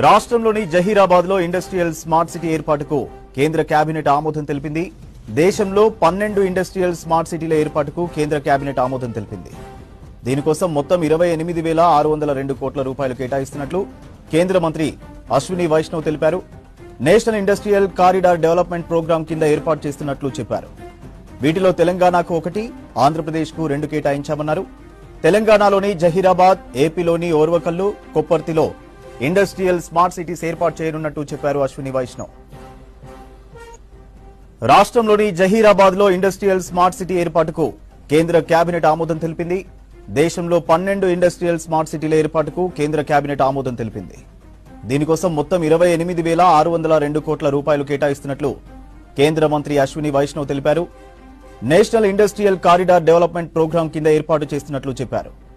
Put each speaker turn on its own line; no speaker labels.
రాష్ట్రంలోని జహీరాబాద్ లో industrial smart city ఏర్పాటుకు కేంద్ర కేబినెట్ ఆమోదం తెలిపింది. దేశంలో 12 ఇండస్ట్రియల్ స్మార్ట్ సిటీల ఏర్పాటుకు కేంద్ర కేబినెట్ ఆమోదం తెలిపింది. దీనికోసం మొత్తం 28,602 కోట్ల రూపాయలు కేటాయిస్తున్నట్లు కేంద్ర మంత్రి అశ్విని వైష్ణవ్ తెలిపారు. National industrial corridor development programme కింద ఏర్పాటు చేస్తున్నట్లు చెప్పారు. వీటిలో తెలంగాణకు 1, ఆంధ్రప్రదేశ్కు 2 కేటాయించామన్నారు. తెలంగాణలోని జహీరాబాద్, ఏపీలోని ఓర్వకల్లు, కొప్పర్తిలో ఇండస్ట్రియల్ స్మార్ట్ సిటీస్ ఏర్పాటు చేయనున్నట్టు చెప్పారు అశ్విని వైష్ణవ్. రాష్ట్రంలోని జహీరాబాద్ లో ఇండస్ట్రియల్ స్మార్ట్ సిటీ ఏర్పాటుకు కేంద్ర కేబినెట్ ఆమోదం తెలిపింది. దేశంలో 12 ఇండస్ట్రియల్ స్మార్ట్ సిటీల ఏర్పాటుకు కేంద్ర కేబినెట్ ఆమోదం తెలిపింది. దీనికోసం మొత్తం 28,602 కోట్ల రూపాయలు కేటాయిస్తున్నట్లు కేంద్ర మంత్రి అశ్విని వైష్ణవ్ తెలిపారు. National industrial corridor development programme కింద ఏర్పాటు చేస్తున్నట్లు చెప్పారు.